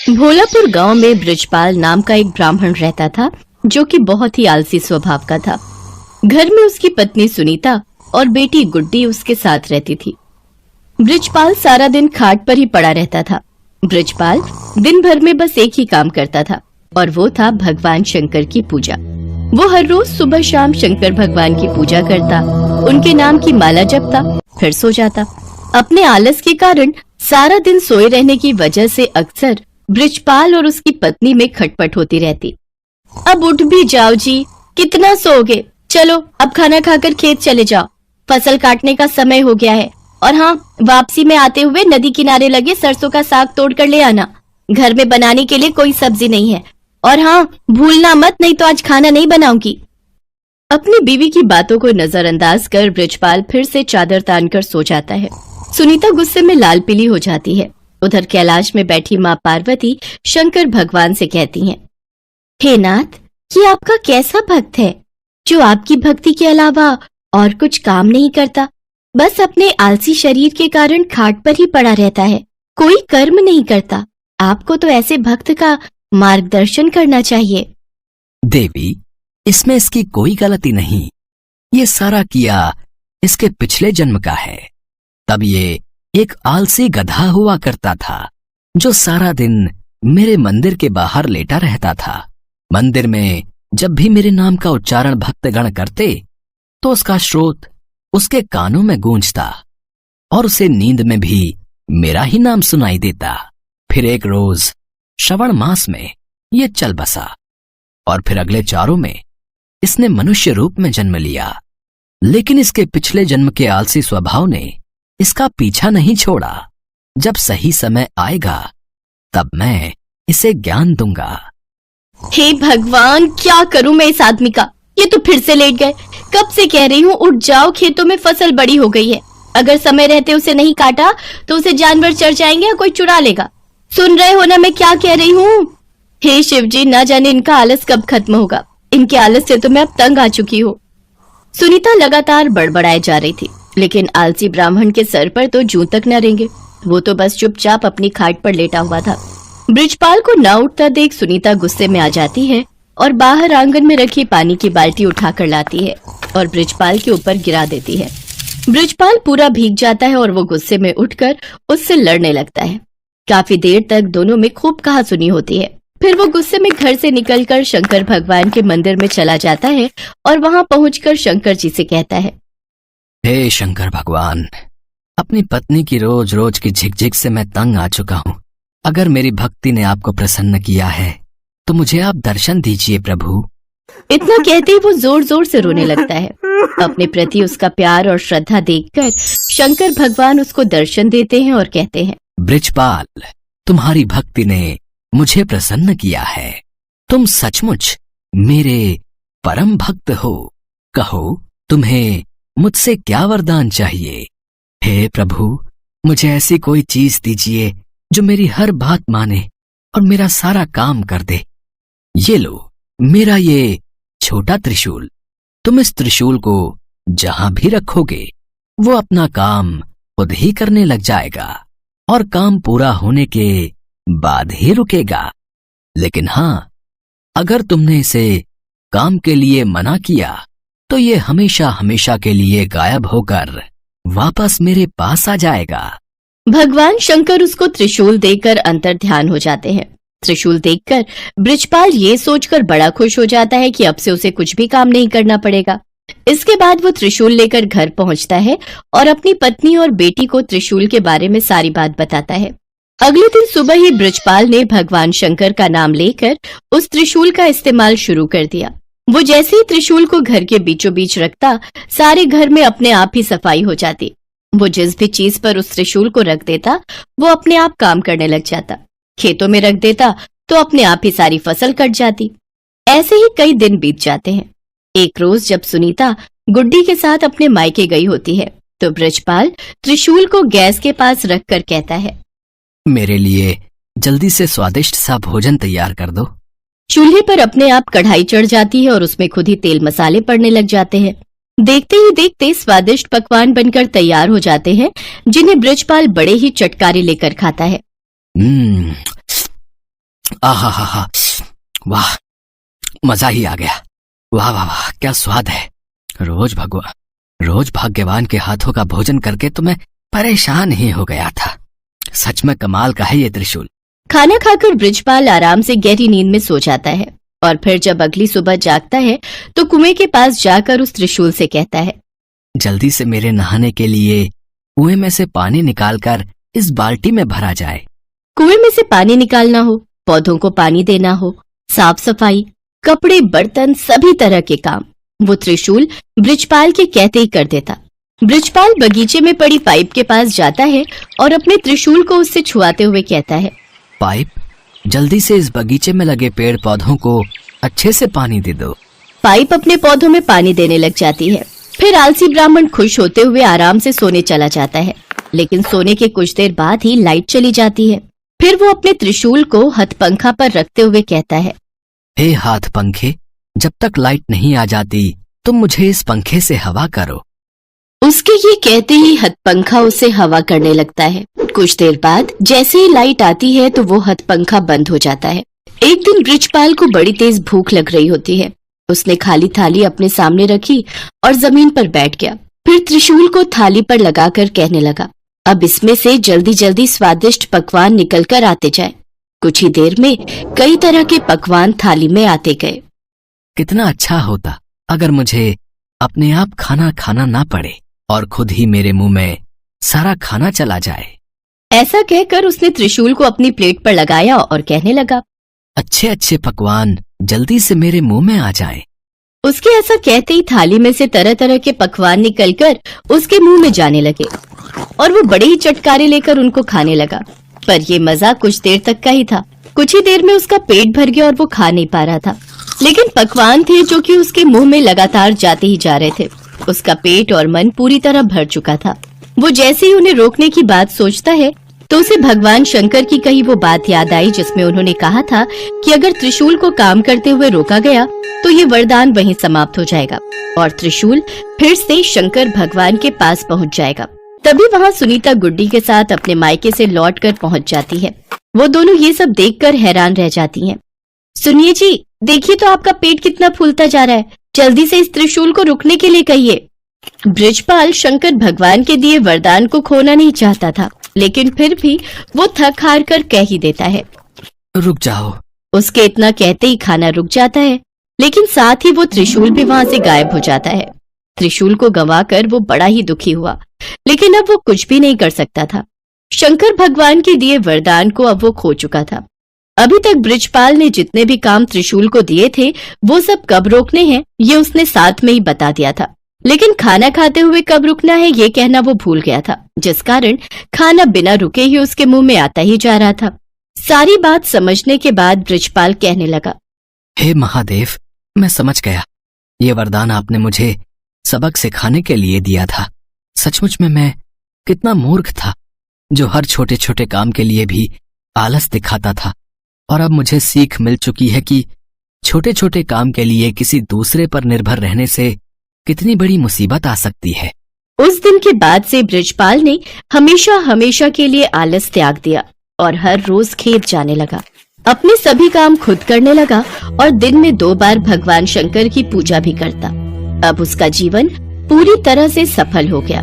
भोलापुर गांव में बृजपाल नाम का एक ब्राह्मण रहता था जो कि बहुत ही आलसी स्वभाव का था। घर में उसकी पत्नी सुनीता और बेटी गुड्डी उसके साथ रहती थी। बृजपाल सारा दिन खाट पर ही पड़ा रहता था। बृजपाल दिन भर में बस एक ही काम करता था और वो था भगवान शंकर की पूजा। वो हर रोज सुबह शाम शंकर भगवान की पूजा करता, उनके नाम की माला जपता, फिर सो जाता। अपने आलस के कारण सारा दिन सोए रहने की वजह से अक्सर बृजपाल और उसकी पत्नी में खटपट होती रहती। अब उठ भी जाओ जी, कितना सोओगे? चलो अब खाना खाकर खेत चले जाओ, फसल काटने का समय हो गया है। और हाँ, वापसी में आते हुए नदी किनारे लगे सरसों का साग तोड़ कर ले आना। घर में बनाने के लिए कोई सब्जी नहीं है। और हाँ, भूलना मत, नहीं तो आज खाना नहीं बनाऊंगी। अपनी बीवी की बातों को नजरअंदाज कर बृजपाल फिर से चादर तानकर सो जाता है। सुनीता गुस्से में लाल पीली हो जाती है। उधर कैलाश में बैठी माँ पार्वती शंकर भगवान से कहती हैं, हे नाथ, ये आपका कैसा भक्त है जो आपकी भक्ति के अलावा और कुछ काम नहीं करता, बस अपने आलसी शरीर के कारण खाट पर ही पड़ा रहता है, कोई कर्म नहीं करता। आपको तो ऐसे भक्त का मार्गदर्शन करना चाहिए। देवी, इसमें इसकी कोई गलती नहीं। ये सारा किया इसके पिछले जन्म का है। तब ये एक आलसी गधा हुआ करता था जो सारा दिन मेरे मंदिर के बाहर लेटा रहता था। मंदिर में जब भी मेरे नाम का उच्चारण भक्तगण करते तो उसका स्रोत उसके कानों में गूंजता और उसे नींद में भी मेरा ही नाम सुनाई देता। फिर एक रोज श्रवण मास में ये चल बसा और फिर अगले चारों में इसने मनुष्य रूप में जन्म लिया। लेकिन इसके पिछले जन्म के आलसी स्वभाव ने इसका पीछा नहीं छोड़ा। जब सही समय आएगा तब मैं इसे ज्ञान दूंगा। हे भगवान, क्या करूं मैं इस आदमी का? ये तो फिर से लेट गए। कब से कह रही हूँ उठ जाओ, खेतों में फसल बड़ी हो गई है। अगर समय रहते उसे नहीं काटा तो उसे जानवर चर जाएंगे या कोई चुरा लेगा। सुन रहे हो ना मैं क्या कह रही हूँ? हे शिव जी, न जाने इनका आलस कब खत्म होगा। इनके आलस से तो मैं अब तंग आ चुकी हूँ। सुनीता लगातार बड़बड़ाए जा रही थी, लेकिन आलसी ब्राह्मण के सर पर तो जूं तक न रेंगे। वो तो बस चुपचाप अपनी खाट पर लेटा हुआ था। बृजपाल को न उठता देख सुनीता गुस्से में आ जाती है और बाहर आंगन में रखी पानी की बाल्टी उठाकर लाती है और बृजपाल के ऊपर गिरा देती है। बृजपाल पूरा भीग जाता है और वो गुस्से में उठकर उससे लड़ने लगता है। काफी देर तक दोनों में खूब कहासुनी होती है। फिर वो गुस्से में घर से निकलकर शंकर भगवान के मंदिर में चला जाता है और वहां पहुंचकर शंकर जी से कहता है, हे शंकर भगवान, अपनी पत्नी की रोज रोज की झिकझिक से मैं तंग आ चुका हूँ। अगर मेरी भक्ति ने आपको प्रसन्न किया है तो मुझे आप दर्शन दीजिए प्रभु। इतना कहते ही वो जोर जोर से रोने लगता है। अपने प्रति उसका प्यार और श्रद्धा देखकर शंकर भगवान उसको दर्शन देते हैं और कहते हैं, बृजपाल, तुम्हारी भक्ति ने मुझे प्रसन्न किया है। तुम सचमुच मेरे परम भक्त हो। कहो, तुम्हें मुझसे क्या वरदान चाहिए? हे प्रभु, मुझे ऐसी कोई चीज दीजिए जो मेरी हर बात माने और मेरा सारा काम कर दे। ये लो, मेरा ये छोटा त्रिशूल। तुम इस त्रिशूल को जहां भी रखोगे वो अपना काम खुद ही करने लग जाएगा और काम पूरा होने के बाद ही रुकेगा। लेकिन हाँ, अगर तुमने इसे काम के लिए मना किया तो ये हमेशा हमेशा के लिए गायब होकर वापस मेरे पास आ जाएगा। भगवान शंकर उसको त्रिशूल देकर अंतर ध्यान हो जाते हैं। त्रिशूल देखकर बृजपाल ये सोचकर बड़ा खुश हो जाता है कि अब से उसे कुछ भी काम नहीं करना पड़ेगा। इसके बाद वो त्रिशूल लेकर घर पहुंचता है और अपनी पत्नी और बेटी को त्रिशूल के बारे में सारी बात बताता है। अगले दिन सुबह ही बृजपाल ने भगवान शंकर का नाम लेकर उस त्रिशूल का इस्तेमाल शुरू कर दिया। वो जैसे ही त्रिशूल को घर के बीचों बीच रखता, सारे घर में अपने आप ही सफाई हो जाती। वो जिस भी चीज पर उस त्रिशूल को रख देता वो अपने आप काम करने लग जाता। खेतों में रख देता तो अपने आप ही सारी फसल कट जाती। ऐसे ही कई दिन बीत जाते हैं। एक रोज जब सुनीता गुड्डी के साथ अपने मायके गई होती है तो बृजपाल त्रिशूल को गैस के पास रखकर कहता है, मेरे लिए जल्दी से स्वादिष्ट सा भोजन तैयार कर दो। चूल्हे पर अपने आप कढ़ाई चढ़ जाती है और उसमें खुद ही तेल मसाले पड़ने लग जाते हैं। देखते ही देखते स्वादिष्ट पकवान बनकर तैयार हो जाते हैं, जिन्हें बृजपाल बड़े ही चटकारे लेकर खाता है। आहा हा हा, वाह, मजा ही आ गया। वाह वाह वाह, क्या स्वाद है। रोज भाग्यवान के हाथों का भोजन करके तो मैं परेशान ही हो गया था। सच में कमाल का है ये त्रिशूल। खाना खाकर बृजपाल आराम से गहरी नींद में सो जाता है और फिर जब अगली सुबह जागता है तो कुएं के पास जाकर उस त्रिशूल से कहता है, जल्दी से मेरे नहाने के लिए कुएं में से पानी निकालकर इस बाल्टी में भरा जाए। कुएं में से पानी निकालना हो, पौधों को पानी देना हो, साफ सफाई, कपड़े, बर्तन, सभी तरह के काम वो त्रिशूल बृजपाल के कहते ही कर देता। बृजपाल बगीचे में पड़ी पाइप के पास जाता है और अपने त्रिशूल को उससे छुआते हुए कहता है, पाइप, जल्दी से इस बगीचे में लगे पेड़ पौधों को अच्छे से पानी दे दो। पाइप अपने पौधों में पानी देने लग जाती है। फिर आलसी ब्राह्मण खुश होते हुए आराम से सोने चला जाता है, लेकिन सोने के कुछ देर बाद ही लाइट चली जाती है। फिर वो अपने त्रिशूल को हथपंखा पर रखते हुए कहता है, हे हाथ पंखे, जब तक लाइट नहीं आ जाती तुम मुझे इस पंखे से हवा करो। उसके ये कहते ही हथपंखा उसे हवा करने लगता है। कुछ देर बाद जैसे ही लाइट आती है तो वो हथपंखा बंद हो जाता है। एक दिन बृजपाल को बड़ी तेज भूख लग रही होती है। उसने खाली थाली अपने सामने रखी और जमीन पर बैठ गया। फिर त्रिशूल को थाली पर लगाकर कहने लगा, अब इसमें से जल्दी जल्दी स्वादिष्ट पकवान निकल कर आते जाए। कुछ ही देर में कई तरह के पकवान थाली में आते गए। कितना अच्छा होता अगर मुझे अपने आप खाना खाना ना पड़े और खुद ही मेरे मुंह में सारा खाना चला जाए। ऐसा कहकर उसने त्रिशूल को अपनी प्लेट पर लगाया और कहने लगा, अच्छे अच्छे पकवान जल्दी से मेरे मुंह में आ जाएं। उसके ऐसा कहते ही थाली में से तरह तरह के पकवान निकलकर उसके मुंह में जाने लगे और वो बड़े ही चटकारे लेकर उनको खाने लगा। पर ये मजा कुछ देर तक का ही था। कुछ ही देर में उसका पेट भर गया और वो खा नहीं पा रहा था। लेकिन पकवान थे जो कि उसके मुंह में लगातार जाते ही जा रहे थे। उसका पेट और मन पूरी तरह भर चुका था। वो जैसे ही उन्हें रोकने की बात सोचता है तो उसे भगवान शंकर की कही वो बात याद आई जिसमें उन्होंने कहा था कि अगर त्रिशूल को काम करते हुए रोका गया तो ये वरदान वहीं समाप्त हो जाएगा और त्रिशूल फिर से शंकर भगवान के पास पहुंच जाएगा। तभी वहाँ सुनीता गुड्डी के साथ अपने मायके से लौटकर पहुंच जाती है। वो दोनों ये सब देखकर हैरान रह जाती हैं। सुनिए जी, देखिए तो आपका पेट कितना फूलता जा रहा है। जल्दी से इस त्रिशूल को रुकने के लिए कहिए। बृजपाल शंकर भगवान के दिए वरदान को खोना नहीं चाहता था, लेकिन फिर भी वो थक हार कर कह ही देता है, रुक जाओ। उसके इतना कहते ही खाना रुक जाता है, लेकिन साथ ही वो त्रिशूल भी वहाँ से गायब हो जाता है। त्रिशूल को गंवाकर वो बड़ा ही दुखी हुआ, लेकिन अब वो कुछ भी नहीं कर सकता था। शंकर भगवान के दिए वरदान को अब वो खो चुका था। अभी तक बृजपाल ने जितने भी काम त्रिशूल को दिए थे वो सब कब रोकने हैं ये उसने साथ में ही बता दिया था, लेकिन खाना खाते हुए कब रुकना है ये कहना वो भूल गया था, जिस कारण खाना बिना रुके ही उसके मुंह में आता ही जा रहा था। सारी बात समझने के बाद बृजपाल कहने लगा, हे महादेव, मैं समझ गया। ये वरदान आपने मुझे सबक सिखाने के लिए दिया था। सचमुच में मैं कितना मूर्ख था जो हर छोटे छोटे काम के लिए भी आलस दिखाता था, और अब मुझे सीख मिल चुकी है कि छोटे छोटे काम के लिए किसी दूसरे पर निर्भर रहने से कितनी बड़ी मुसीबत आ सकती है। उस दिन के बाद से बृजपाल ने हमेशा हमेशा के लिए आलस त्याग दिया और हर रोज खेत जाने लगा। अपने सभी काम खुद करने लगा और दिन में 2 बार भगवान शंकर की पूजा भी करता। अब उसका जीवन पूरी तरह से सफल हो गया।